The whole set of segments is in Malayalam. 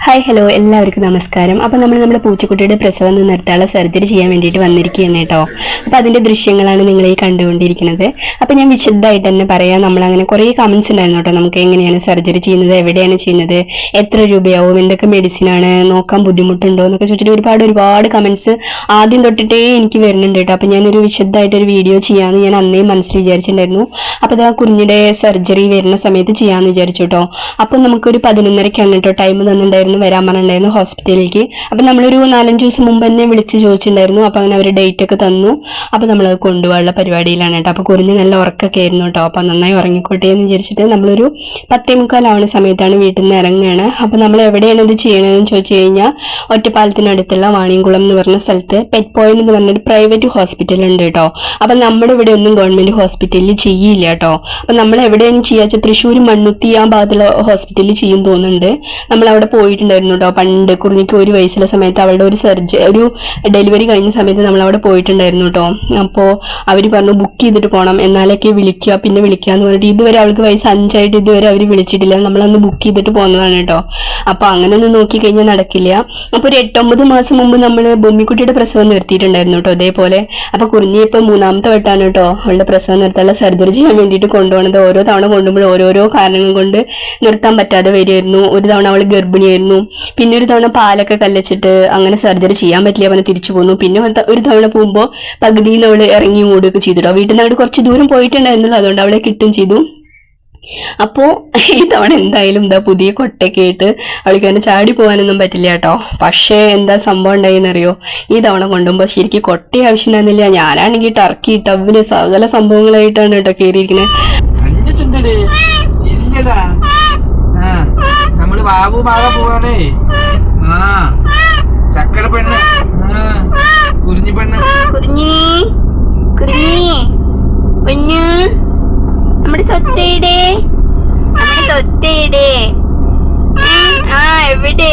ഹായ് ഹലോ എല്ലാവർക്കും നമസ്കാരം. അപ്പോൾ നമ്മുടെ പൂച്ചക്കുട്ടിയുടെ പ്രസവം നിർത്താനുള്ള സർജറി ചെയ്യാൻ വേണ്ടിയിട്ട് വന്നിരിക്കുകയാണ് കേട്ടോ. അപ്പോൾ അതിൻ്റെ ദൃശ്യങ്ങളാണ് നിങ്ങൾ ഈ കണ്ടുകൊണ്ടിരിക്കുന്നത്. അപ്പോൾ ഞാൻ വിശദമായിട്ട് തന്നെ പറയാം. നമ്മളങ്ങനെ കുറേ കമൻസ് ഉണ്ടായിരുന്നു കേട്ടോ, നമുക്ക് എങ്ങനെയാണ് സർജറി ചെയ്യുന്നത്, എവിടെയാണ് ചെയ്യുന്നത്, എത്ര രൂപയാവും, എന്തൊക്കെ മെഡിസിനാണ്, നോക്കാൻ ബുദ്ധിമുട്ടുണ്ടോ എന്നൊക്കെ ചോദിച്ചിട്ട് ഒരുപാട് കമൻസ് ആദ്യം തൊട്ടിട്ടേ എനിക്ക് വരുന്നുണ്ട് കേട്ടോ. അപ്പോൾ ഞാനൊരു വിശദമായിട്ടൊരു വീഡിയോ ചെയ്യാമെന്ന് ഞാൻ അന്നേ മനസ്സിൽ വിചാരിച്ചിട്ടുണ്ടായിരുന്നു. അപ്പോൾ അത് ആ കുഞ്ഞിൻ്റെ സർജറി വരുന്ന സമയത്ത് ചെയ്യാമെന്ന് വിചാരിച്ചു കേട്ടോ. അപ്പോൾ നമുക്കൊരു 11:30 കേട്ടോ ടൈം തന്നിട്ടുണ്ടായിരുന്നു, വരാൻ പറഞ്ഞിട്ടുണ്ടായിരുന്നു ഹോസ്പിറ്റലിലേക്ക്. അപ്പം നമ്മളൊരു 4-5 ദിവസം മുമ്പ് തന്നെ വിളിച്ച് ചോദിച്ചിട്ടുണ്ടായിരുന്നു. അപ്പം അങ്ങനെ അവർ ഡേറ്റ് ഒക്കെ തന്നു. അപ്പം നമ്മളത് കൊണ്ടുപോകാനുള്ള പരിപാടിയിലാണ് കേട്ടോ. അപ്പോൾ കുറിഞ്ഞ് നല്ല ഉറക്കമൊക്കെ ആയിരുന്നു കേട്ടോ. അപ്പം നന്നായി ഉറങ്ങിക്കോട്ടെ എന്ന് വിചാരിച്ചിട്ട് നമ്മളൊരു 10:45 ആവുന്ന സമയത്താണ് വീട്ടിൽ നിന്ന് ഇറങ്ങുകയാണ്. അപ്പം നമ്മൾ എവിടെയാണ് ഇത് ചെയ്യണമെന്ന് ചോദിച്ചു കഴിഞ്ഞാൽ ഒറ്റപ്പാലത്തിനടുത്തുള്ള വാണിയംകുളം എന്ന് പറഞ്ഞ സ്ഥലത്ത് പെറ്റ് പോയിന്റ് എന്ന് പറഞ്ഞൊരു പ്രൈവറ്റ് ഹോസ്പിറ്റൽ ഉണ്ട് കേട്ടോ. അപ്പം നമ്മുടെ ഇവിടെ ഒന്നും ഗവൺമെന്റ് ഹോസ്പിറ്റലിൽ ചെയ്യില്ല കേട്ടോ. അപ്പം നമ്മൾ എവിടെയാണ് ചെയ്യാച്ച തൃശ്ശൂർ മണ്ണുത്തി ആ ഭാഗത്തുള്ള ഹോസ്പിറ്റലിൽ ചെയ്യും തോന്നുന്നുണ്ട്. നമ്മളവിടെ പോയിട്ടുണ്ടായിരുന്നു കേട്ടോ. പണ്ട് കുറിഞ്ഞിക്ക് 1 വയസ്സുള്ള സമയത്ത് അവളുടെ ഒരു ഡെലിവറി കഴിഞ്ഞ സമയത്ത് നമ്മൾ അവിടെ പോയിട്ടുണ്ടായിരുന്നു കേട്ടോ. അപ്പോൾ അവർ പറഞ്ഞു ബുക്ക് ചെയ്തിട്ട് പോകണം, എന്നാലൊക്കെ വിളിക്കുക, പിന്നെ വിളിക്കാന്ന് പറഞ്ഞിട്ട് ഇതുവരെ അവൾക്ക് വയസ്സ് 5 ആയിട്ട് ഇതുവരെ അവർ വിളിച്ചിട്ടില്ല. നമ്മളന്ന് ബുക്ക് ചെയ്തിട്ട് പോകുന്നതാണ് കേട്ടോ. അപ്പോൾ അങ്ങനെ ഒന്ന് നോക്കിക്കഴിഞ്ഞാൽ നടക്കില്ല. അപ്പോൾ ഒരു 8-9 മാസം മുമ്പ് നമ്മൾ ബൊമ്മിക്കുട്ടിയുടെ പ്രസവം നിർത്തിയിട്ടുണ്ടായിരുന്നു കേട്ടോ ഇതേപോലെ. അപ്പോൾ കുറിഞ്ഞി ഇപ്പോൾ 3ാമത്തെ വട്ടാണ് കേട്ടോ അവളുടെ പ്രസവം നിർത്താനുള്ള സർജറി ചെയ്യാൻ വേണ്ടിയിട്ട് കൊണ്ടുപോകുന്നത്. ഓരോ തവണ കൊണ്ടുപോകുമ്പോൾ ഓരോരോ കാരണങ്ങൾ കൊണ്ട് നിർത്താൻ പറ്റാതെ വരുമായിരുന്നു. ഒരു തവണ അവൾ ഗർഭിണിയായിരുന്നു, പിന്നെ ഒരു തവണ പാലൊക്കെ കല്ലച്ചിട്ട് അങ്ങനെ സർജറി ചെയ്യാൻ പറ്റില്ല പറഞ്ഞ് തിരിച്ചു പോന്നു. പിന്നെ ഒരു തവണ പോകുമ്പോൾ പകുതിയിൽ നിന്ന് അവള് ഇറങ്ങി ഓടുകയൊക്കെ ചെയ്തിട്ടോ. വീട്ടിൽ നിന്ന് അവിടെ കുറച്ച് ദൂരം പോയിട്ടുണ്ടായിരുന്നുള്ളൂ, അതുകൊണ്ട് അവളെ കിട്ടും ചെയ്തു. അപ്പോൾ ഈ തവണ എന്തായാലും പുതിയ കൊട്ടയൊക്കെ ആയിട്ട് അവൾക്ക് തന്നെ ചാടി പോകാനൊന്നും പറ്റില്ല കേട്ടോ. പക്ഷേ എന്താ സംഭവം ഉണ്ടായിന്നറിയോ, ഈ തവണ കൊണ്ടുപോകുമ്പോൾ ശരിക്കും കൊട്ട ആവശ്യം ഉണ്ടായിരുന്നില്ല. ഞാനാണെങ്കിൽ ടർക്കി ടവിന് സകല സംഭവങ്ങളായിട്ടാണ് കേട്ടോ കയറിയിരിക്കുന്നത്. നമ്മള് ബാബു ബാബ പോവാണേ. ചക്കര പെണ്ണ്, കുരിഞ്ഞി പെണ്ണ്, കുരിഞ്ഞി പെണ്ണ്, നമ്മുടെ സ്വത്തേടെ എവിടെ?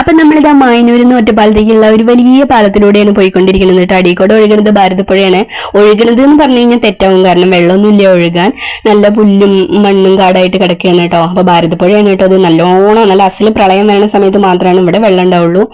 അപ്പൊ നമ്മളിതാ മായനൂരിൽ നിന്ന് ഒറ്റപ്പാലത്തേക്കുള്ള ഒരു വലിയ പാലത്തിലൂടെയാണ് പോയിക്കൊണ്ടിരിക്കുന്നത് കേട്ടോ. അടീക്കോടെ ഒഴുകുന്നത് ഭാരതപ്പുഴയാണ്. ഒഴുകണത് എന്ന് പറഞ്ഞു കഴിഞ്ഞാൽ തെറ്റാവും, കാരണം വെള്ളമൊന്നുമില്ല ഒഴുകാൻ, നല്ല പുല്ലും മണ്ണും കാടായിട്ട് കിടക്കുകയാണ് കേട്ടോ. അപ്പൊ ഭാരതപ്പുഴയാണ് കേട്ടോ. അത് നല്ല അസല് പ്രളയം വരുന്ന സമയത്ത് മാത്രമാണ് ഇവിടെ വെള്ളം ഉണ്ടാവുള്ളൂ,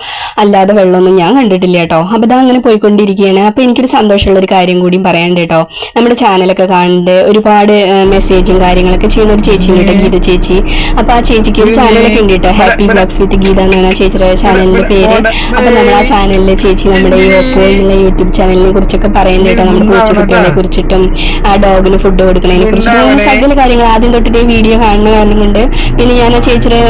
അല്ലാതെ വെള്ളമൊന്നും ഞാൻ കണ്ടിട്ടില്ല കേട്ടോ. അപ്പൊ ഇതാ അങ്ങനെ പോയിക്കൊണ്ടിരിക്കുകയാണ്. അപ്പൊ എനിക്കൊരു സന്തോഷമുള്ള ഒരു കാര്യം കൂടിയും പറയാണ്ട് കേട്ടോ. നമ്മുടെ ചാനലൊക്കെ കാണുന്നുണ്ട്, ഒരുപാട് മെസ്സേജും കാര്യങ്ങളൊക്കെ ചെയ്യുന്ന ഒരു ചേച്ചി ഉണ്ട് കേട്ടോ, ഗീത ചേച്ചി. അപ്പൊ ആ ചേച്ചിക്ക് ഒരു ചാനലൊക്കെ ഉണ്ട് കേട്ടോ, ഹാപ്പി വ്ലോഗ്സ് വിത്ത് ഗീത എന്നാണ് ചേച്ചിയുടെ ചാനലിന്റെ പേര്. അപ്പൊ നമ്മൾ ആ ചാനലിലെ ചേച്ചി നമ്മുടെ ഈ ഓപ്പോ എന്നുള്ള യൂട്യൂബ് ചാനലിനെ കുറിച്ചൊക്കെ പറയുന്നുണ്ട് കേട്ടോ. നമ്മുടെ പൂച്ചക്കുട്ടികളെ കുറിച്ചിട്ടും ആ ഡോഗിന് ഫുഡ് കൊടുക്കുന്നതിനെ കുറിച്ചിട്ടും സകല കാര്യങ്ങൾ ആദ്യം തൊട്ടിട്ട് വീഡിയോ കാണുന്ന കാരണം കൊണ്ട് പിന്നെ ഞാൻ ആ ചേച്ചിയുടെ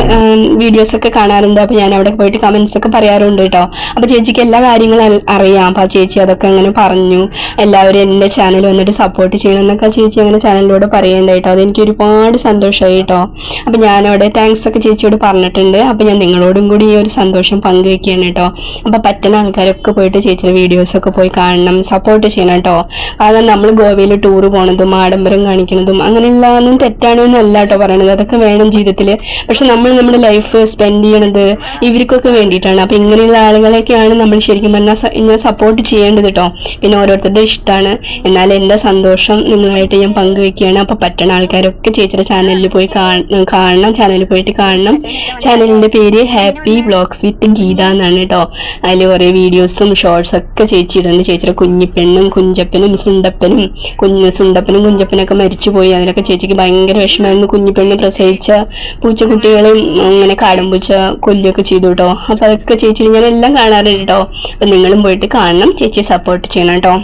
വീഡിയോസ് ഒക്കെ കാണാറുണ്ട്. അപ്പൊ ഞാൻ അവിടെ പോയിട്ട് കമന്റ്സ് ഒക്കെ പറയാറുണ്ട് കേട്ടോ. അപ്പൊ ചേച്ചിക്ക് എല്ലാ കാര്യങ്ങളും അറിയാം. അപ്പൊ ആ ചേച്ചി അതൊക്കെ അങ്ങനെ പറഞ്ഞു, എല്ലാവരും എന്റെ ചാനൽ വന്നിട്ട് സപ്പോർട്ട് ചെയ്യണം എന്നൊക്കെ ചേച്ചി അങ്ങനെ ചാനലിലൂടെ പറയണ്ടായിട്ടോ. അതെനിക്ക് ഒരുപാട് സന്തോഷമായി കേട്ടോ. അപ്പൊ ഞാനവിടെ താങ്ക്സ് ഒക്കെ ചേച്ചിയോട് പറഞ്ഞിട്ടുണ്ട്. അപ്പൊ ഞാൻ നിങ്ങളോടും കൂടി ഈ ഒരു സന്തോഷം പങ്കുവെക്കുകയാണ് കേട്ടോ. അപ്പൊ പറ്റുന്ന ആൾക്കാരൊക്കെ പോയിട്ട് ചേച്ചിയുടെ വീഡിയോസ് ഒക്കെ പോയി കാണണം, സപ്പോർട്ട് ചെയ്യണം കേട്ടോ. കാരണം നമ്മൾ ഗോവയിൽ ടൂർ പോണതും ആഡംബരം കാണിക്കുന്നതും അങ്ങനെയുള്ള ഒന്നും തെറ്റാണെന്നല്ല കേട്ടോ പറയണത്, അതൊക്കെ വേണം ജീവിതത്തില്. പക്ഷെ നമ്മൾ നമ്മുടെ ലൈഫ് സ്പെൻഡ് ചെയ്യണത് ഇവർക്കൊക്കെ വേണ്ടിയിട്ടാണ്. അപ്പൊ ഇങ്ങനെയുള്ള ആളുകളെയൊക്കെയാണ് നമ്മൾ ശരിക്കും പറഞ്ഞാൽ സപ്പോർട്ട് ചെയ്യേണ്ടത് കേട്ടോ. പിന്നെ ഓരോരുത്തരുടെ ഇഷ്ടമാണ്, എന്നാൽ എൻ്റെ സന്തോഷം നിങ്ങളായിട്ട് ഞാൻ പങ്കുവെക്കുകയാണ്. അപ്പൊ പറ്റുന്ന ആൾക്കാരൊക്കെ ചേച്ചിയുടെ ചാനലിൽ പോയി കാണണം, ചാനലിൽ പോയിട്ട് കാണണം. ചാനലിന്റെ പേര് ഹാപ്പി വ്ലോഗ്സ് വിത്ത് ഗീത എന്നാണ് കേട്ടോ. അതിൽ കുറേ വീഡിയോസും ഷോർട്സ് ഒക്കെ ചേച്ചി ഇടുന്നുണ്ട്. ചേച്ചിയുടെ കുഞ്ഞിപ്പെണ്ണും കുഞ്ചപ്പനും സുണ്ടപ്പനും കുഞ്ചപ്പനൊക്കെ മരിച്ചുപോയി. അതിലൊക്കെ ചേച്ചിക്ക് ഭയങ്കര വിഷമമായിരുന്നു. കുഞ്ഞിപ്പെണ്ണ് പ്രസവിച്ച പൂച്ചക്കുട്ടികളെയും അങ്ങനെ കാടമ്പൂച്ച കൊല്ലുകയൊക്കെ ചെയ്തു കേട്ടോ. അപ്പൊ അതൊക്കെ ചേച്ചി ഞാൻ എല്ലാം കാണാറുണ്ട് കേട്ടോ. അപ്പൊ നിങ്ങളും പോയിട്ട് കാണണം, ചേച്ചിയെ സപ്പോർട്ട് ചെയ്യണം കേട്ടോ.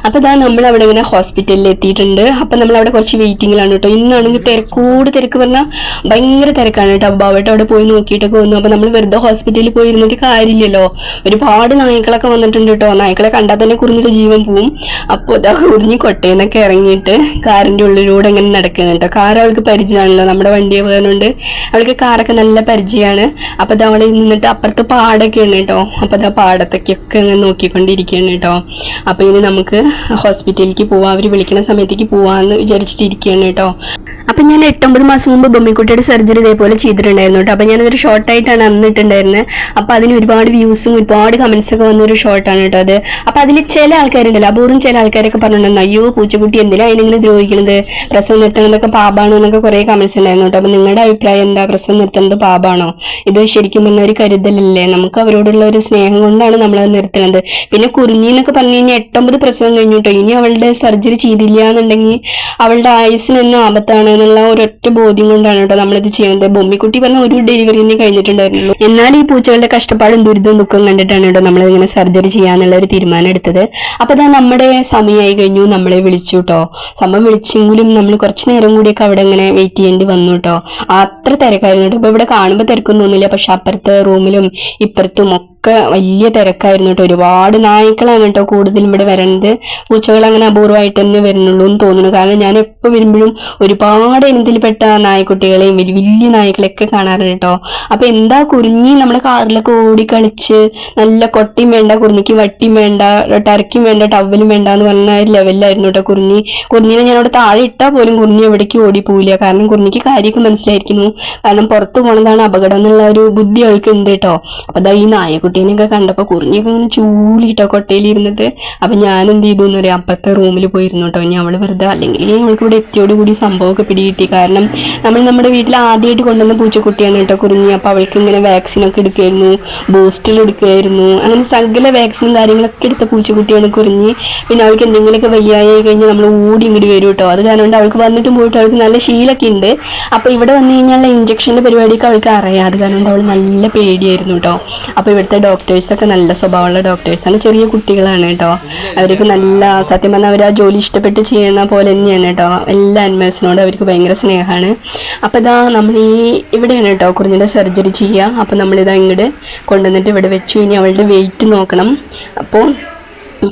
അപ്പൊ ഇതാ നമ്മൾ അവിടെ ഇങ്ങനെ ഹോസ്പിറ്റലിൽ എത്തിയിട്ടുണ്ട്. അപ്പൊ നമ്മൾ അവിടെ കുറച്ച് വെയിറ്റിംഗിലാണ് കേട്ടോ. ഇന്നാണെങ്കിൽ തിരക്ക് പറഞ്ഞാൽ ഭയങ്കര തിരക്കാണ് കേട്ടോ. അപ്പൊ അവിടെ പോയി നോക്കിയിട്ടൊക്കെ വന്നു. അപ്പൊ നമ്മൾ വെറുതെ ഹോസ്പിറ്റലിൽ പോയി ഇരുന്നിട്ട് കാര്യമില്ലല്ലോ, ഒരുപാട് നായ്ക്കളൊക്കെ വന്നിട്ടുണ്ട് കേട്ടോ. നായ്ക്കളെ കണ്ടാൽ തന്നെ കുറിഞ്ഞിട്ട് ജീവൻ പോവും. അപ്പോൾ ഇതാ കുറിഞ്ഞി കൊട്ടയെന്നൊക്കെ ഇറങ്ങിയിട്ട് കാറിന്റെ ഉള്ളിലൂടെ ഇങ്ങനെ നടക്കുകയാണ് കേട്ടോ. കാർ അവൾക്ക് പരിചയമാണല്ലോ, നമ്മുടെ വണ്ടിയെ പോകുന്നുണ്ട്, അവൾക്ക് കാറൊക്കെ നല്ല പരിചയമാണ്. അപ്പൊ ഇത് അവിടെ നിന്നിട്ട് അപ്പുറത്ത് പാടൊക്കെയാണ് കേട്ടോ. അപ്പൊ ഇതാ പാടത്തൊക്കെ അങ്ങനെ നോക്കിക്കൊണ്ടിരിക്കുകയാണ് കേട്ടോ. അപ്പൊ ഇനി നമ്മൾ നമുക്ക് ഹോസ്പിറ്റലിലേക്ക് പോവാം, അവർ വിളിക്കുന്ന സമയത്തേക്ക് പോവാമെന്ന് വിചാരിച്ചിട്ടിരിക്കുകയാണ് കേട്ടോ. അപ്പം ഞാൻ 8-9 മാസം മുമ്പ് ബൊമ്മിക്കുട്ടിയുടെ സർജറി ഇതേപോലെ ചെയ്തിട്ടുണ്ടായിരുന്നു കേട്ടോ. അപ്പം ഞാനതൊരു ഷോർട്ടായിട്ടാണ് അന്നിട്ടുണ്ടായിരുന്നത്. അപ്പം അതിന് ഒരുപാട് വ്യൂസും ഒരുപാട് കമൻസ് ഒക്കെ വന്നൊരു ഷോർട്ടാണ് കേട്ടോ അത്. അപ്പം അതിൽ ചില ആൾക്കാരുണ്ടല്ലോ, അപൂർവം ചില ആൾക്കാരൊക്കെ പറഞ്ഞിട്ടുണ്ടായിരുന്നു, അയ്യോ പൂച്ചക്കുട്ടി എന്തിനാ അതിനിങ്ങനെ ദ്രോഹിക്കുന്നത്, പ്രസവം നിർത്തണതൊക്കെ പാപാണ് എന്നൊക്കെ കുറേ കമൻസ് ഉണ്ടായിരുന്നു കേട്ടോ. അപ്പം നിങ്ങളുടെ അഭിപ്രായം എന്താ? പ്രസവം നിർത്തുന്നത് പാപാണോ? ഇത് ശരിക്കും പറഞ്ഞ ഒരു കരുതലല്ലേ? നമുക്ക് അവരോടുള്ള ഒരു സ്നേഹം കൊണ്ടാണ് നമ്മളത് നിർത്തുന്നത്. പിന്നെ കുറിഞ്ഞി എന്നൊക്കെ പറഞ്ഞു കഴിഞ്ഞാൽ 8-9 പ്രസവം കഴിഞ്ഞു കേട്ടോ. ഇനി അവളുടെ സർജറി ചെയ്തില്ല എന്നുണ്ടെങ്കിൽ അവളുടെ ആയുസ്സിന് തന്നെ ആപത്താണ് എന്നുള്ള ഒരൊറ്റ ബോധ്യം കൊണ്ടാണ് കേട്ടോ നമ്മളിത് ചെയ്യുന്നത്. ബൊമ്മിക്കുട്ടി പറഞ്ഞ ഒരു ഡെലിവറിനെ കഴിഞ്ഞിട്ടുണ്ടായിരുന്നുള്ളൂ. എന്നാൽ ഈ പൂച്ചകളുടെ കഷ്ടപ്പാടും ദുരിതവും ദുഃഖം കണ്ടിട്ടാണ് കേട്ടോ നമ്മളിങ്ങനെ സർജറി ചെയ്യാന്നുള്ള ഒരു തീരുമാനം എടുത്തത്. അപ്പൊ അതാ നമ്മുടെ സമയമായി കഴിഞ്ഞു, നമ്മളെ വിളിച്ചു കേട്ടോ. സമയം വിളിച്ചെങ്കിലും നമ്മൾ കുറച്ച് നേരം കൂടിയൊക്കെ അവിടെ ഇങ്ങനെ വെയിറ്റ് ചെയ്യേണ്ടി വന്നു കേട്ടോ. അത്ര തിരക്കായിരുന്നു കേട്ടോ. ഇപ്പൊ ഇവിടെ കാണുമ്പോൾ തിരക്കൊന്നും തോന്നില്ല, പക്ഷെ അപ്പുറത്തെ റൂമിലും ഇപ്പുറത്തും ഒക്കെ വലിയ തിരക്കായിരുന്നു കേട്ടോ. ഒരുപാട് നായ്ക്കളാണ് കേട്ടോ കൂടുതലും ഇവിടെ വരുന്നത്. പൂച്ചകൾ അങ്ങനെ അപൂർവമായിട്ട് തന്നെ വരുന്നുള്ളൂ എന്ന് തോന്നുന്നു. കാരണം ഞാൻ എപ്പോൾ വരുമ്പോഴും ഒരുപാട് ഇനത്തിൽപ്പെട്ട നായ്ക്കുട്ടികളെയും വലിയ വലിയ നായ്ക്കളെയൊക്കെ കാണാറുണ്ട് കേട്ടോ. അപ്പൊ എന്താ കുറിഞ്ഞി നമ്മുടെ കാറിലൊക്കെ ഓടിക്കളിച്ച് നല്ല കൊട്ടിയും വേണ്ട, കുറിഞ്ഞിക്ക് വട്ടിയും വേണ്ട, ടർക്കിയും വേണ്ട, ടവലും വേണ്ട എന്ന് പറഞ്ഞ ലെവലിലായിരുന്നു കേട്ടോ കുറിഞ്ഞിനെ ഞാൻ അവിടെ താഴെ ഇട്ടാൽ പോലും കുറിഞ്ഞി എവിടേക്ക് ഓടിപ്പോവില്ല. കാരണം കുറിഞ്ഞിക്ക് കാര്യമൊക്കെ മനസ്സിലായിരിക്കുന്നു. കാരണം പുറത്തു പോണതാണ് അപകടം എന്നുള്ള ഒരു ബുദ്ധി അവൾക്ക് ഉണ്ട് കേട്ടോ. അപ്പൊ അതാ ഈ നായക്കുട്ടീനെയൊക്കെ കണ്ടപ്പോൾ കുറിഞ്ഞിയൊക്കെ ഇങ്ങനെ ചൂളിട്ടോ കൊട്ടയിൽ ഇരുന്നിട്ട്. അപ്പൊ ഞാൻ എന്ത് ചെയ്തു എന്ന് പറയാം, അപ്പുറത്തെ റൂമിൽ പോയിരുന്നു കേട്ടോ. ഇനി അവള് വെറുതെ അല്ലെങ്കിൽ അവൾക്ക് ഇവിടെ എത്തിയോടുകൂടി സംഭവമൊക്കെ പിടികിട്ടി. കാരണം നമ്മൾ നമ്മുടെ വീട്ടിൽ ആദ്യമായിട്ട് കൊണ്ടുവന്ന പൂച്ചക്കുട്ടിയാണ് കേട്ടോ കുറിഞ്ഞി. അപ്പൊ അവൾക്ക് ഇങ്ങനെ വാക്സിനൊക്കെ എടുക്കുമായിരുന്നു, ബൂസ്റ്റർ എടുക്കുമായിരുന്നു, അങ്ങനെ സകല വാക്സിനും കാര്യങ്ങളൊക്കെ എടുത്ത പൂച്ചക്കുട്ടിയാണ് കുറിഞ്ഞി. പിന്നെ അവൾക്ക് എന്തെങ്കിലുമൊക്കെ വയ്യായി കഴിഞ്ഞാൽ നമ്മൾ ഓടി ഇങ്ങോട്ട് വരും കേട്ടോ. അത് കാരണം കൊണ്ട് അവൾക്ക് വന്നിട്ടും പോയിട്ട് അവൾക്ക് നല്ല ശീലമൊക്കെ ഉണ്ട്. അപ്പൊ ഇവിടെ വന്നു കഴിഞ്ഞാൽ ഇഞ്ചക്ഷൻ്റെ പരിപാടിയൊക്കെ അവൾക്ക് അറിയാം. അത് കാരണം കൊണ്ട് അവൾ നല്ല പേടിയായിരുന്നു കേട്ടോ. അപ്പോൾ ഇവിടുത്തെ ഡോക്ടേഴ്സൊക്കെ നല്ല സ്വഭാവമുള്ള ഡോക്ടേഴ്സാണ്, ചെറിയ കുട്ടികളാണ് കേട്ടോ. അവർക്ക് നല്ല സത്യം പറഞ്ഞാൽ അവർ ആ ജോലി ഇഷ്ടപ്പെട്ട് ചെയ്യുന്ന പോലെ തന്നെയാണ് കേട്ടോ. എല്ലാ അനിമൽസിനോടും അവർക്ക് ഭയങ്കര സ്നേഹമാണ്. അപ്പോൾ ഇതാ നമ്മൾ ഇവിടെയാണ് കേട്ടോ കുറിഞ്ഞിൻ്റെ സർജറി ചെയ്യുക. അപ്പോൾ നമ്മളിതാ ഇങ്ങോട്ട് കൊണ്ടുവന്നിട്ട് ഇവിടെ വെച്ചു. ഇനി അവളുടെ വെയിറ്റ് നോക്കണം. അപ്പോൾ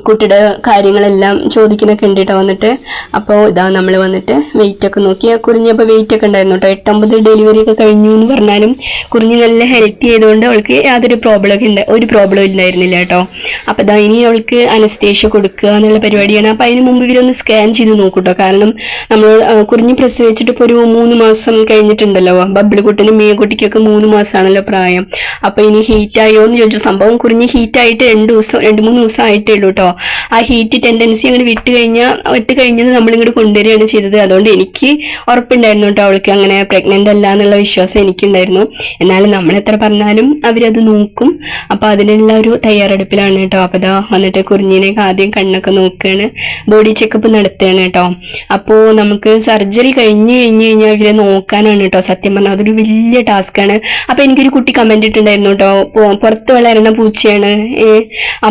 കുട്ടിയുടെ കാര്യങ്ങളെല്ലാം ചോദിക്കുന്നൊക്കെ ഉണ്ട് കേട്ടോ വന്നിട്ട്. അപ്പോൾ ഇതാ നമ്മൾ വന്നിട്ട് വെയിറ്റ് ഒക്കെ നോക്കി. കുറിഞ്ഞപ്പോൾ വെയിറ്റ് ഒക്കെ ഉണ്ടായിരുന്നു കേട്ടോ. 8-9 ഡെലിവറി ഒക്കെ കഴിഞ്ഞു എന്ന് പറഞ്ഞാലും കുറിഞ്ഞ് നല്ല ഹെൽത്തി ആയതുകൊണ്ട് അവൾക്ക് യാതൊരു പ്രോബ്ലം ഇല്ലായിരുന്നില്ല കേട്ടോ. അപ്പോൾ ഇതാ ഇനി അവൾക്ക് അനസ്തേഷ്യ കൊടുക്കുക എന്നുള്ള പരിപാടിയാണ്. അപ്പോൾ അതിന് മുമ്പ് ഇവരൊന്ന് സ്കാൻ ചെയ്ത് നോക്കും കേട്ടോ. കാരണം നമ്മൾ കുറിഞ്ഞ് പ്രസവിച്ചിട്ട് ഇപ്പോൾ ഒരു 3 മാസം കഴിഞ്ഞിട്ടുണ്ടല്ലോ. ബബിൾ കുട്ടിനും മേക്കുട്ടിക്കൊക്കെ 3 മാസമാണല്ലോ പ്രായം. അപ്പോൾ ഇനി ഹീറ്റായോ എന്ന് ചോദിച്ചു. സംഭവം കുറിഞ്ഞ് ഹീറ്റായിട്ട് 2-3 ദിവസം ആയിട്ടേ ഉള്ളൂ. ആ ഹീറ്റ് ടെൻഡൻസി അങ്ങനെ വിട്ട് കഴിഞ്ഞത് നമ്മളിങ്ങോട്ട് കൊണ്ടുവരികയാണ് ചെയ്തത്. അതുകൊണ്ട് എനിക്ക് ഉറപ്പുണ്ടായിരുന്നു കേട്ടോ അവൾക്ക് അങ്ങനെ പ്രഗ്നന്റ് അല്ല എന്നുള്ള വിശ്വാസം എനിക്കുണ്ടായിരുന്നു. എന്നാലും നമ്മൾ എത്ര പറഞ്ഞാലും അവരത് നോക്കും. അപ്പോൾ അതിനുള്ള ഒരു തയ്യാറെടുപ്പിലാണ് കേട്ടോ. അപ്പോൾ ഇതാ വന്നിട്ട് കുറിഞ്ഞിനേക്ക് ആദ്യം കണ്ണൊക്കെ നോക്കുകയാണ്, ബോഡി ചെക്കപ്പ് നടത്തുകയാണ് കേട്ടോ. അപ്പോൾ നമുക്ക് സർജറി കഴിഞ്ഞ് കഴിഞ്ഞാൽ ഇവരെ നോക്കാനാണ് കേട്ടോ. സത്യം പറഞ്ഞാൽ അതൊരു വലിയ ടാസ്ക്കാണ്. അപ്പോൾ എനിക്കൊരു കുട്ടി കമന്റ് ഇട്ടുണ്ടായിരുന്നു കേട്ടോ, പുറത്ത് വളരുന്ന പൂച്ചയാണ്,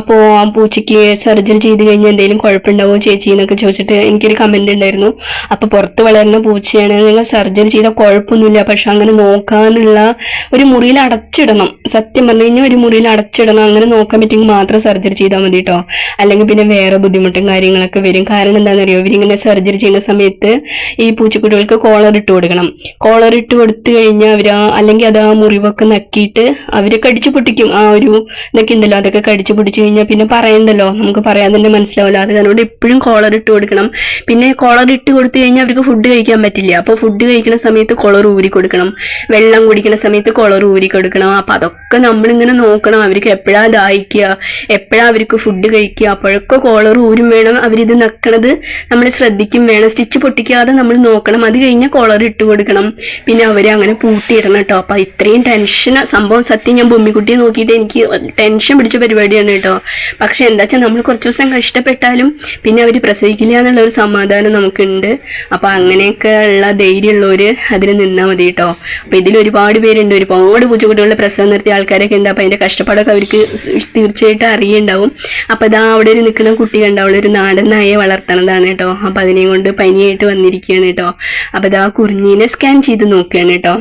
അപ്പോൾ ആ പൂച്ചയ്ക്ക് സർജറി ചെയ്ത് കഴിഞ്ഞാൽ എന്തെങ്കിലും കുഴപ്പമുണ്ടാവോ ചേച്ചി എന്നൊക്കെ ചോദിച്ചിട്ട് എനിക്കൊരു കമന്റ് ഉണ്ടായിരുന്നു. അപ്പോൾ പുറത്ത് വളരുന്ന പൂച്ചയാണ്, നിങ്ങൾ സർജറി ചെയ്താൽ കുഴപ്പമൊന്നുമില്ല, പക്ഷെ അങ്ങനെ നോക്കാനുള്ള ഒരു മുറിയിൽ അടച്ചിടണം. സത്യം പറഞ്ഞു കഴിഞ്ഞാൽ ഒരു മുറിയിൽ അടച്ചിടണം. അങ്ങനെ നോക്കാൻ പറ്റുമെങ്കിൽ മാത്രം സർജറി ചെയ്താൽ മതി കേട്ടോ. അല്ലെങ്കിൽ പിന്നെ വേറെ ബുദ്ധിമുട്ടും കാര്യങ്ങളൊക്കെ വരും. കാരണം എന്താണെന്നറിയോ, ഇവരിങ്ങനെ സർജറി ചെയ്യുന്ന സമയത്ത് ഈ പൂച്ചക്കുട്ടികൾക്ക് കോളർ ഇട്ട് കൊടുക്കണം. കോളർ ഇട്ട് കൊടുത്തു കഴിഞ്ഞാൽ അല്ലെങ്കിൽ അത് ആ മുറിവൊക്കെ നക്കിയിട്ട് അവർ കടിച്ചു പൊട്ടിക്കും. ആ ഒരു ഇതൊക്കെ ഉണ്ടല്ലോ, അതൊക്കെ കടിച്ചു പൊട്ടിച്ചു കഴിഞ്ഞാൽ പിന്നെ പറയണ്ടല്ലോ, നമുക്ക് പറയാൻ തന്നെ മനസ്സിലാവില്ല. അത് കാരണം എപ്പോഴും കോളർ ഇട്ട് കൊടുക്കണം. പിന്നെ കോളർ ഇട്ട് കൊടുത്തു കഴിഞ്ഞാൽ അവർക്ക് ഫുഡ് കഴിക്കാൻ പറ്റില്ല. അപ്പോൾ ഫുഡ് കഴിക്കുന്ന സമയത്ത് കോളർ ഊരി കൊടുക്കണം, വെള്ളം കുടിക്കുന്ന സമയത്ത് കോളർ ഊരി കൊടുക്കണം. അപ്പം അതൊക്കെ നമ്മളിങ്ങനെ നോക്കണം. അവർക്ക് എപ്പോഴാണ് ദാഹിക്കുക, എപ്പോഴാണ് അവർക്ക് ഫുഡ് കഴിക്കുക, അപ്പോഴൊക്കെ കോളർ ഊരും വേണം. അവരിത് നക്കണത് നമ്മൾ ശ്രദ്ധിക്കും വേണം. സ്റ്റിച്ച് പൊട്ടിക്കാതെ നമ്മൾ നോക്കണം. അത് കഴിഞ്ഞാൽ കോളർ ഇട്ട് കൊടുക്കണം. പിന്നെ അവരെ അങ്ങനെ പൂട്ടിയിടണം കേട്ടോ. അപ്പം ഇത്രയും ടെൻഷൻ സംഭവം സത്യം ഞാൻ ബൊമ്മിക്കുട്ടിയെ നോക്കിയിട്ട് എനിക്ക് ടെൻഷൻ പിടിച്ച പരിപാടിയാണ് കേട്ടോ. പക്ഷെ എന്താ വെച്ചാൽ നമ്മൾ കുറച്ച് ദിവസം കഷ്ടപ്പെട്ടാലും പിന്നെ അവർ പ്രസവിക്കില്ല എന്നുള്ളൊരു സമാധാനം നമുക്കുണ്ട്. അപ്പോൾ അങ്ങനെയൊക്കെ ഉള്ള ധൈര്യമുള്ളവർ അതിന് നിന്നാൽ മതി കേട്ടോ. അപ്പോൾ ഇതിൽ ഒരുപാട് പേരുണ്ട്, ഒരുപാട് പൂച്ചക്കുട്ടികളുടെ പ്രസവം നിർത്തിയ ആൾക്കാരൊക്കെ ഉണ്ട്. അപ്പോൾ അതിൻ്റെ കഷ്ടപ്പാടൊക്കെ അവർക്ക് തീർച്ചയായിട്ടും അറിയുണ്ടാവും. അപ്പോൾ അതാ അവിടെ ഒരു നിൽക്കുന്ന കുട്ടി കണ്ട, അവളൊരു നാടൻ നായയെ വളർത്തണതാണ് കേട്ടോ. അപ്പോൾ അതിനെയും കൊണ്ട് പനിയായിട്ട് വന്നിരിക്കുകയാണ് കേട്ടോ. അപ്പോൾ അതാ കുറിഞ്ഞിനെ സ്കാൻ ചെയ്ത് നോക്കുകയാണ് കേട്ടോ.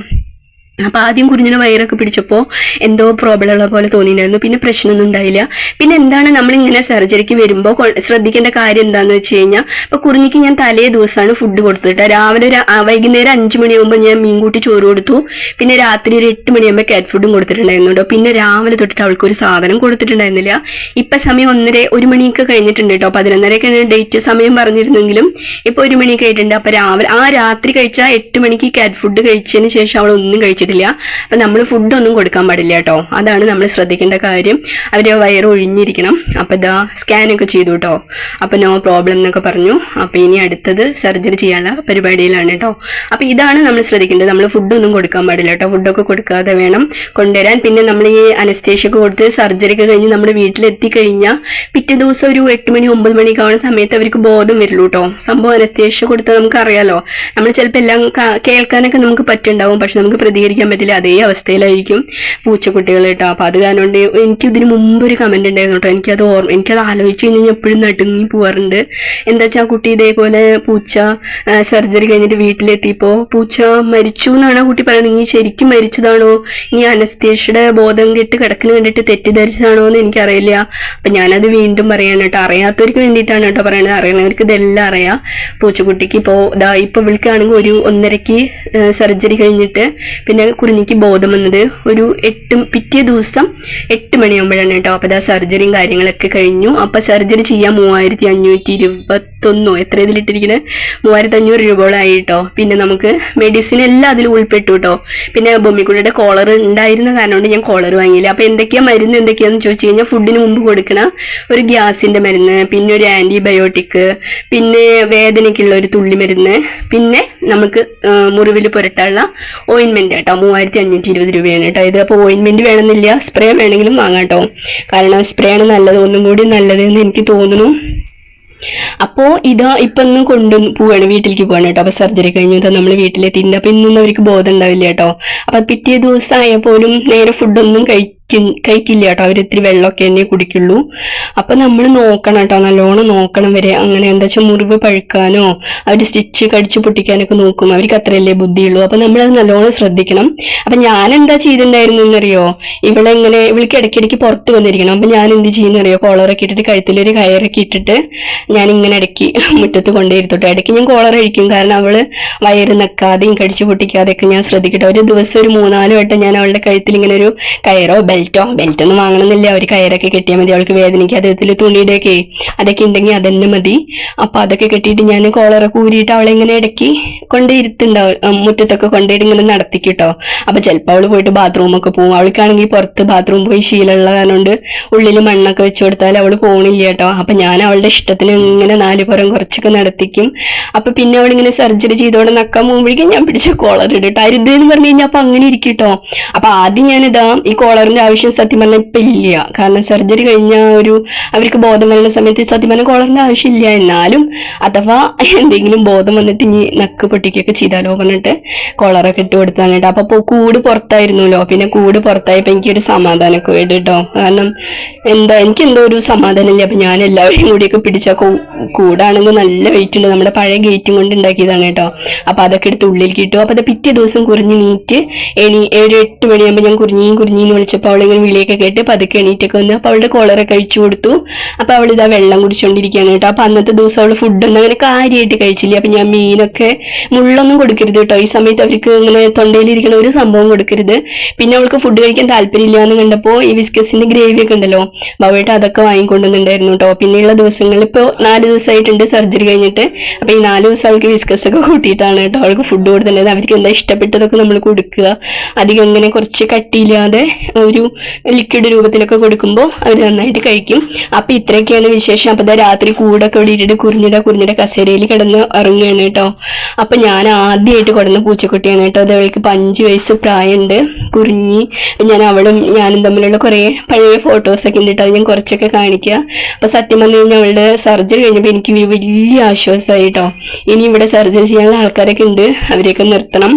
അപ്പോൾ ആദ്യം കുഞ്ഞിന് വയറൊക്കെ പിടിച്ചപ്പോൾ എന്തോ പ്രോബ്ലം ഉള്ള പോലെ തോന്നിയിട്ടുണ്ടായിരുന്നു. പിന്നെ പ്രശ്നമൊന്നും ഉണ്ടായില്ല. പിന്നെ എന്താണ് നമ്മളിങ്ങനെ സർജറിക്ക് വരുമ്പോൾ ശ്രദ്ധിക്കേണ്ട കാര്യം എന്താണെന്ന് വെച്ച് കഴിഞ്ഞാൽ, ഇപ്പോൾ കുഞ്ഞിക്ക് ഞാൻ തലേ ദിവസമാണ് ഫുഡ് കൊടുത്തിട്ട് രാവിലെ വൈകുന്നേരം 5 മണിയാകുമ്പോൾ ഞാൻ മീൻ കൂട്ടി ചോറ് കൊടുത്തു. പിന്നെ രാത്രി ഒരു 8 മണിയാകുമ്പോൾ കാറ്റ് ഫുഡും കൊടുത്തിട്ടുണ്ടായിരുന്നു കേട്ടോ. പിന്നെ രാവിലെ തൊട്ടിട്ട് അവൾക്ക് ഒരു സാധനം കൊടുത്തിട്ടുണ്ടായിരുന്നില്ല. ഇപ്പം സമയം 1 മണിയൊക്കെ കഴിഞ്ഞിട്ടുണ്ട് കേട്ടോ. 11:30 ഡേറ്റ് സമയം പറഞ്ഞിരുന്നെങ്കിലും ഇപ്പോൾ 1 മണിയൊക്കെ ആയിട്ടുണ്ട്. അപ്പോൾ രാത്രി കഴിച്ചാൽ 8 മണിക്ക് കാറ്റ് ഫുഡ് കഴിച്ചതിന് ശേഷം അവൾ ഒന്നും കഴിച്ചിട്ടില്ല. അപ്പം നമ്മൾ ഫുഡൊന്നും കൊടുക്കാൻ പാടില്ല കേട്ടോ. അതാണ് നമ്മൾ ശ്രദ്ധിക്കേണ്ട കാര്യം. അവരെ വയറ് ഒഴിഞ്ഞിരിക്കണം. അപ്പം ഇതാ സ്കാനൊക്കെ ചെയ്തു കേട്ടോ. അപ്പം നോ പ്രോബ്ലം എന്നൊക്കെ പറഞ്ഞു. അപ്പം ഇനി അടുത്തത് സർജറി ചെയ്യാനുള്ള പരിപാടിയിലാണ് കേട്ടോ. അപ്പം ഇതാണ് നമ്മൾ ശ്രദ്ധിക്കേണ്ടത്. നമ്മൾ ഫുഡൊന്നും കൊടുക്കാൻ പാടില്ല കേട്ടോ. ഫുഡൊക്കെ കൊടുക്കാതെ വേണം കൊണ്ടുവരാൻ. പിന്നെ നമ്മൾ ഈ അനസ്തേഷ്യൊക്കെ കൊടുത്ത് സർജറി ഒക്കെ കഴിഞ്ഞ് നമ്മുടെ വീട്ടിലെത്തിക്കഴിഞ്ഞാൽ പിറ്റേ ദിവസം ഒരു 8 മണി 9 മണിയൊക്കെ ആവുന്ന സമയത്ത് അവർക്ക് ബോധം വരുള്ളൂ കേട്ടോ. സംഭവം അനസ്തേഷ്യ കൊടുത്താൽ നമുക്കറിയാലോ, നമ്മൾ ചിലപ്പോൾ എല്ലാം കേൾക്കാനൊക്കെ നമുക്ക് പറ്റുണ്ടാവും, പക്ഷെ നമുക്ക് പ്രതികരിക്കാൻ പറ്റില്ല. അതേ അവസ്ഥയിലായിരിക്കും പൂച്ചക്കുട്ടികൾ കേട്ടോ. അപ്പം അത് കാരണം കൊണ്ട് എനിക്ക് ഇതിന് മുമ്പ് ഒരു കമന്റ് ഉണ്ടായിരുന്നു കേട്ടോ. എനിക്കത് ആലോചിച്ച് കഴിഞ്ഞാൽ എപ്പോഴും നടുങ്ങി പോവാറുണ്ട്. എന്താ വെച്ചാൽ ആ കുട്ടി ഇതേപോലെ പൂച്ച സർജറി കഴിഞ്ഞിട്ട് വീട്ടിലെത്തിയപ്പോൾ പൂച്ച മരിച്ചു എന്നാണ് ആ കുട്ടി പറയുന്നത്. നീ ശരിക്കും മരിച്ചതാണോ, നീ അനസ്തേഷ്യയുടെ ബോധം കെട്ട് കിടക്കുന്ന കണ്ടിട്ട് തെറ്റിദ്ധരിച്ചതാണോ എന്ന് എനിക്കറിയില്ല. അപ്പം ഞാനത് വീണ്ടും പറയാണ് കേട്ടോ. അറിയാത്തവർക്ക് വേണ്ടിയിട്ടാണ് കേട്ടോ പറയണത്. അറിയണവർക്ക് ഇതെല്ലാം അറിയാം. പൂച്ചക്കുട്ടിക്ക് ഇപ്പോൾ വിളിക്കുകയാണെങ്കിൽ ഒരു 1:30 സർജറി കഴിഞ്ഞിട്ട് പിന്നെ കുഞ്ഞിക്ക് ബോധം വന്നത് പിറ്റേ ദിവസം 8 മണിയാകുമ്പോഴാണ് കേട്ടോ. അപ്പോൾ ഇതാ സർജറിയും കാര്യങ്ങളൊക്കെ കഴിഞ്ഞു. അപ്പോൾ സർജറി ചെയ്യാൻ 3521 എത്ര ഇതിലിട്ടിരിക്കുന്നത് 3500 രൂപയോളായി കേട്ടോ. പിന്നെ നമുക്ക് മെഡിസിൻ എല്ലാം അതിൽ ഉൾപ്പെട്ടു കേട്ടോ. പിന്നെ ബൊമ്മിക്കുട്ടിയുടെ കോളർ ഉണ്ടായിരുന്ന കാരണം കൊണ്ട് ഞാൻ കോളർ വാങ്ങിയില്ല. അപ്പോൾ മരുന്ന് എന്തൊക്കെയാണെന്ന് ചോദിച്ചു കഴിഞ്ഞാൽ, ഫുഡിന് മുമ്പ് കൊടുക്കണ ഒരു ഗ്യാസിൻ്റെ മരുന്ന്, പിന്നെ ഒരു ആൻറ്റിബയോട്ടിക്, പിന്നെ വേദനയ്ക്കുള്ള ഒരു തുള്ളി മരുന്ന്, പിന്നെ നമുക്ക് മുറിവിൽ പുരട്ടാനുള്ള ഓയിൻമെൻറ്റ് കേട്ടോ. 3520 രൂപയാണ് കേട്ടോ ഇത്. അപ്പോൾ ഓയിൻമെൻറ്റ് വേണമെന്നില്ല, സ്പ്രേ വേണമെങ്കിലും വാങ്ങാം കേട്ടോ. കാരണം സ്പ്രേ ആണ് നല്ലത്, ഒന്നും കൂടി നല്ലത് എന്ന് എനിക്ക് തോന്നുന്നു. അപ്പോൾ ഇപ്പം ഇന്നും പോവാണ്, വീട്ടിലേക്ക് പോവാണ് കേട്ടോ. അപ്പോൾ സർജറി കഴിഞ്ഞു നമ്മൾ വീട്ടിലെത്തിയിട്ടുണ്ട്. അപ്പോൾ ഇന്നൊന്നും അവർക്ക് ബോധം ഉണ്ടാവില്ല കേട്ടോ. അപ്പം പിറ്റേ ദിവസം ആയാൽ പോലും നേരെ ഫുഡൊന്നും കഴിക്കില്ല കേട്ടോ. അവരിത്തിരി വെള്ളമൊക്കെ തന്നെ കുടിക്കുള്ളൂ. അപ്പം നമ്മൾ നോക്കണം കേട്ടോ, നല്ലോണം നോക്കണം വരെ. അങ്ങനെ എന്താ വെച്ചാൽ മുറിവ് പഴുക്കാനോ അവർ സ്റ്റിച്ച് കടിച്ചു പൊട്ടിക്കാനൊക്കെ നോക്കും. അവർക്ക് അത്രയല്ലേ ബുദ്ധിയുള്ളൂ. അപ്പം നമ്മളത് നല്ലോണം ശ്രദ്ധിക്കണം. അപ്പം ഞാൻ എന്താ ചെയ്തിട്ടുണ്ടായിരുന്നു എന്നറിയോ, ഇവൾക്ക് ഇടയ്ക്കിടയ്ക്ക് പുറത്ത് വന്നിരിക്കണം. അപ്പം ഞാൻ എന്ത് ചെയ്യുന്നറിയോ, കോളറൊക്കെ ഇട്ടിട്ട് കഴുത്തിലൊരു കയറൊക്കെ ഇട്ടിട്ട് ഞാൻ ഇങ്ങനെ ഇടയ്ക്ക് മുറ്റത്ത് കൊണ്ടുവരുത്തോട്ടെ. ഇടയ്ക്ക് ഞാൻ കോളർ അഴിക്കും. കാരണം അവൾ വയറ് നക്കാതെയും കടിച്ചു പൊട്ടിക്കാതെയൊക്കെ ഞാൻ ശ്രദ്ധിക്കട്ടെ. ഒരു ദിവസം ഒരു 3-4 വട്ടം ഞാൻ അവളുടെ കഴുത്തിൽ ഇങ്ങനെ ഒരു കയറോ ബെൽറ്റൊന്നും വാങ്ങണമെന്നില്ല. അവർ കയറൊക്കെ കെട്ടിയാൽ മതി. അവൾക്ക് വേദനയ്ക്ക് അതിൽ തുണിയുടെയൊക്കെ അതൊക്കെ ഉണ്ടെങ്കിൽ അതന്നെ മതി. അപ്പം അതൊക്കെ കെട്ടിയിട്ട് ഞാൻ കോളറൊക്കെ ഊരിയിട്ട് അവളെ ഇങ്ങനെ ഇടയ്ക്ക് കൊണ്ടുവരുത്തുണ്ടാവും, മുറ്റത്തൊക്കെ കൊണ്ടുപോയിട്ട് ഇങ്ങനെ നടത്തിക്കിട്ടോ. അപ്പം ചിലപ്പോൾ അവൾ പോയിട്ട് ബാത്റൂമൊക്കെ പോകും. അവൾക്കാണെങ്കിൽ പുറത്ത് ബാത്റൂം പോയി ശീലമുള്ള കാരണം കൊണ്ട് ഉള്ളിൽ മണ്ണൊക്കെ വെച്ച് കൊടുത്താൽ അവൾ പോകണില്ല കേട്ടോ. അപ്പം ഞാൻ അവളുടെ ഇഷ്ടത്തിന് ഇങ്ങനെ 4 പുറം കുറച്ചൊക്കെ നടത്തിക്കും. അപ്പം പിന്നെ അവളിങ്ങനെ സർജറി ചെയ്തോടെ നക്കാൻ പോകുമ്പോഴേക്കും ഞാൻ പിടിച്ച് കോളർ ഇട്ടിട്ട് അരുത് എന്ന് പറഞ്ഞു കഴിഞ്ഞാൽ അപ്പം അങ്ങനെ ഇരിക്കും കേട്ടോ. അപ്പം ആദ്യം ഞാനിതാ ഈ കോളറിന്റെ ആവശ്യം സത്യം പറഞ്ഞാൽ ഇപ്പം ഇല്ല. കാരണം സർജറി കഴിഞ്ഞ അവർക്ക് ബോധം വരുന്ന സമയത്ത് സത്യം പറഞ്ഞാൽ കോളറിന്റെ ആവശ്യമില്ല. എന്നാലും അഥവാ എന്തെങ്കിലും ബോധം വന്നിട്ട് ഇനി നക്ക് പൊട്ടിക്കുകയൊക്കെ ചെയ്താലോ പറഞ്ഞിട്ട് കോളറൊക്കെ ഇട്ട് കൊടുത്താണ് കേട്ടോ. അപ്പോൾ കൂട് പുറത്തായിരുന്നല്ലോ. പിന്നെ കൂട് പുറത്തായപ്പോൾ എനിക്കൊരു സമാധാനമൊക്കെ വേണ്ടി കേട്ടോ. കാരണം എനിക്കെന്തോ ഒരു സമാധാനമില്ല. അപ്പം ഞാൻ എല്ലാവരെയും കൂടിയൊക്കെ പിടിച്ചാൽ കൂടാണെങ്കിൽ നല്ല വെയിറ്റ് ഉണ്ട്. നമ്മുടെ പഴയ ഗേറ്റും കൊണ്ട് ഉണ്ടാക്കിയതാണ് കേട്ടോ. അപ്പം അതൊക്കെ എടുത്ത് ഉള്ളിലേക്ക് ഇട്ടു. അപ്പം അത് പിറ്റേ ദിവസം കുറിഞ്ഞ് നീറ്റ് ഒരു 8 മണിയാകുമ്പോൾ ഞാൻ കുറിഞ്ഞിന്ന് വിളിച്ചപ്പോൾ അവളിങ്ങനെ വിളിയൊക്കെ കേട്ട് പതുക്കെ എണീറ്റൊക്കെ വന്ന് അപ്പോൾ അവളുടെ കോളറൊക്കെ കഴിച്ചു കൊടുത്തു. അപ്പോൾ അവൾ ഇതാ വെള്ളം കുടിച്ചുകൊണ്ടിരിക്കുകയാണ് കേട്ടോ. അപ്പം അന്നത്തെ ദിവസം അവൾ ഫുഡൊന്നും അങ്ങനെ കാര്യമായിട്ട് കഴിച്ചില്ല. അപ്പം ഞാൻ മീനൊക്കെ മുള്ളൊന്നും കൊടുക്കരുത് കേട്ടോ. ഈ സമയത്ത് അവർക്ക് ഇങ്ങനെ തൊണ്ടയിലിരിക്കുന്ന ഒരു സംഭവം കൊടുക്കരുത്. പിന്നെ അവൾക്ക് ഫുഡ് കഴിക്കാൻ താല്പര്യമില്ല എന്ന് കണ്ടപ്പോൾ ഈ വിസ്കസിന്റെ ഗ്രേവി ഒക്കെ ഉണ്ടല്ലോ, ബാബേട്ട അതൊക്കെ വാങ്ങിക്കൊണ്ടുവന്നിട്ടുണ്ടായിരുന്നു കേട്ടോ. പിന്നെയുള്ള ദിവസങ്ങളിൽ ഇപ്പോൾ 4 ദിവസമായിട്ടുണ്ട് സർജറി കഴിഞ്ഞിട്ട്. അപ്പോൾ ഈ 4 ദിവസം അവൾക്ക് വിസ്കസ് ഒക്കെ കൂട്ടിയിട്ടാണ് കേട്ടോ അവൾക്ക് ഫുഡ് കൊടുത്തിട്ടുണ്ടായത്. അവർക്ക് എന്താ ഇഷ്ടപ്പെട്ടതൊക്കെ നമ്മൾ കൊടുക്കുക. അധികം ഇങ്ങനെ കുറച്ച് കട്ടിയില്ലാതെ ഒരു ലിക്വിഡ് രൂപത്തിലൊക്കെ കൊടുക്കുമ്പോൾ അവർ നന്നായിട്ട് കഴിക്കും. അപ്പം ഇത്രയൊക്കെയാണ് വിശേഷം. അപ്പം രാത്രി കൂടൊക്കെ ഇവിടെ ഇട്ടിട്ട് കുറിഞ്ഞിടെ കസേരയിൽ കിടന്ന് ഇറങ്ങുകയാണ് കേട്ടോ. അപ്പം ഞാൻ ആദ്യമായിട്ട് കൊടുന്ന പൂച്ചക്കുട്ടിയാണ് കേട്ടോ. അത് അവൾക്ക് 5 വയസ്സ് പ്രായമുണ്ട്. കുറിഞ്ഞി ഞാനും തമ്മിലുള്ള കുറേ പഴയ ഫോട്ടോസൊക്കെ ഉണ്ട് കേട്ടോ. അത് ഞാൻ കുറച്ചൊക്കെ കാണിക്കുക. അപ്പം സത്യം പറഞ്ഞു കഴിഞ്ഞാൽ അവളുടെ സർജറി കഴിഞ്ഞപ്പോൾ എനിക്ക് വലിയ ആശ്വാസമായി കേട്ടോ. ഇനി ഇവിടെ സർജറി ചെയ്യാനുള്ള ആൾക്കാരൊക്കെ ഉണ്ട്, അവരെയൊക്കെ നിർത്തണം.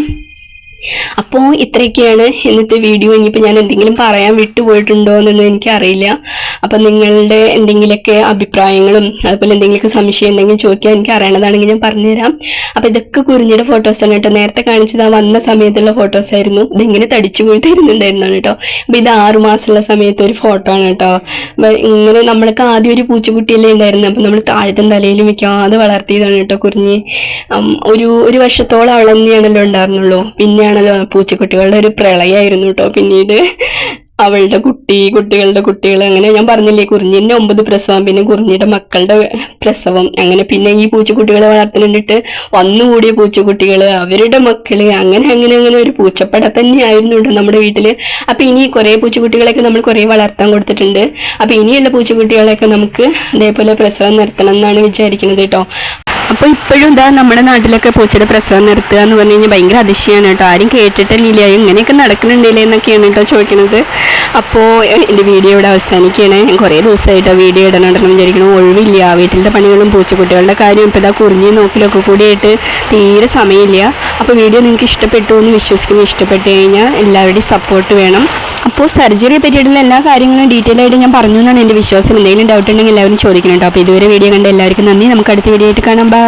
അപ്പോൾ അപ്പോൾ ഇത്രയൊക്കെയാണ് ഇന്നത്തെ വീഡിയോ. ഇനിയിപ്പോൾ ഞാൻ എന്തെങ്കിലും പറയാൻ വിട്ടുപോയിട്ടുണ്ടോ എന്നൊന്നും എനിക്കറിയില്ല. അപ്പം നിങ്ങളുടെ എന്തെങ്കിലുമൊക്കെ അഭിപ്രായങ്ങളും അതുപോലെ എന്തെങ്കിലുമൊക്കെ സംശയം ഉണ്ടെങ്കിൽ ചോദിക്കാൻ എനിക്ക് അറിയണതാണെങ്കിൽ ഞാൻ പറഞ്ഞുതരാം. അപ്പം ഇതൊക്കെ കുറിഞ്ഞിയുടെ ഫോട്ടോസാണ് കേട്ടോ. നേരത്തെ കാണിച്ചത് ആ വന്ന സമയത്തുള്ള ഫോട്ടോസ് ആയിരുന്നു. ഇതിങ്ങനെ തടിച്ചു കൊഴുത്തിരുന്നുണ്ടായിരുന്നാണ് കേട്ടോ. അപ്പം ഇത് 6 മാസമുള്ള സമയത്ത് ഒരു ഫോട്ടോ ആണ് കേട്ടോ. ഇങ്ങനെ നമ്മൾക്ക് ആദ്യം ഒരു പൂച്ചക്കുട്ടിയല്ലേ ഉണ്ടായിരുന്നു. അപ്പം നമ്മൾ താഴത്തും തലയിലും വെക്കാതെ വളർത്തിയതാണ് കേട്ടോ കുറിഞ്ഞി. ഒരു വർഷത്തോളം അവൾ തന്നെയാണല്ലോ ഉണ്ടായിരുന്നുള്ളൂ. പിന്നെയാണല്ലോ പൂച്ചക്കുട്ടികളുടെ ഒരു പ്രളയമായിരുന്നു കേട്ടോ. പിന്നീട് അവളുടെ കുട്ടികളുടെ കുട്ടികൾ, അങ്ങനെ ഞാൻ പറഞ്ഞില്ലേ കുറിഞ്ഞിന്റെ 9 പ്രസവം, പിന്നെ കുറിഞ്ഞിയുടെ മക്കളുടെ പ്രസവം, അങ്ങനെ പിന്നെ ഈ പൂച്ചക്കുട്ടികളെ വളർത്തുന്നുണ്ടിട്ട് വന്നുകൂടിയ പൂച്ചക്കുട്ടികൾ, അവരുടെ മക്കള്, അങ്ങനെ ഒരു പൂച്ചപ്പട തന്നെയായിരുന്നു കേട്ടോ നമ്മുടെ വീട്ടില്. അപ്പൊ ഇനി കുറെ പൂച്ചക്കുട്ടികളെയൊക്കെ നമ്മൾ കുറെ വളർത്താൻ കൊടുത്തിട്ടുണ്ട്. അപ്പൊ ഇനിയുള്ള പൂച്ചക്കുട്ടികളെയൊക്കെ നമുക്ക് ഇതേപോലെ പ്രസവം നിർത്തണം എന്നാണ് വിചാരിക്കുന്നത് കേട്ടോ. അപ്പോൾ ഇപ്പോഴും ഇതാ നമ്മുടെ നാട്ടിലൊക്കെ പൂച്ചയുടെ പ്രസവം നിർത്തുക എന്ന് പറഞ്ഞു കഴിഞ്ഞാൽ ഭയങ്കര അതിശയമാണ് കേട്ടോ. ആരും കേട്ടിട്ടില്ല, ഇങ്ങനെയൊക്കെ നടക്കുന്നുണ്ടല്ലേ എന്നൊക്കെയാണ് കേട്ടോ ചോദിക്കുന്നത്. അപ്പോൾ എൻ്റെ വീഡിയോ ഇവിടെ അവസാനിക്കുകയാണ്. ഞാൻ കുറേ ദിവസമായിട്ടോ വീഡിയോ ഇടണമെന്ന് വിചാരിക്കണം, ഒഴിവില്ല. വീട്ടിലെ പണികളും പൂച്ചക്കുട്ടികളുടെ കാര്യം ഇപ്പോൾ ഇതാ കുറിഞ്ഞി നോക്കലൊക്കെ കൂടിയായിട്ട് തീരെ സമയമില്ല. അപ്പോൾ വീഡിയോ നിങ്ങൾക്ക് ഇഷ്ടപ്പെട്ടു എന്ന് വിശ്വസിക്കുന്നു. ഇഷ്ടപ്പെട്ട് കഴിഞ്ഞാൽ എല്ലാവരുടെയും സപ്പോർട്ട് വേണം. അപ്പോൾ സർജറിയെ പറ്റിയിട്ടുള്ള എല്ലാ കാര്യങ്ങളും ഡീറ്റെയിൽ ആയിട്ട് ഞാൻ പറഞ്ഞു എന്നാണ് എൻ്റെ വിശ്വാസം. എന്തെങ്കിലും ഡൗട്ട് ഉണ്ടെങ്കിൽ എല്ലാവരും ചോദിക്കണം കേട്ടോ. അപ്പോൾ ഇതുവരെ വീഡിയോ കണ്ട എല്ലാവർക്കും നന്ദി. നമുക്ക് അടുത്ത വീഡിയോ ആയിട്ട് കാണാം. ബൈ.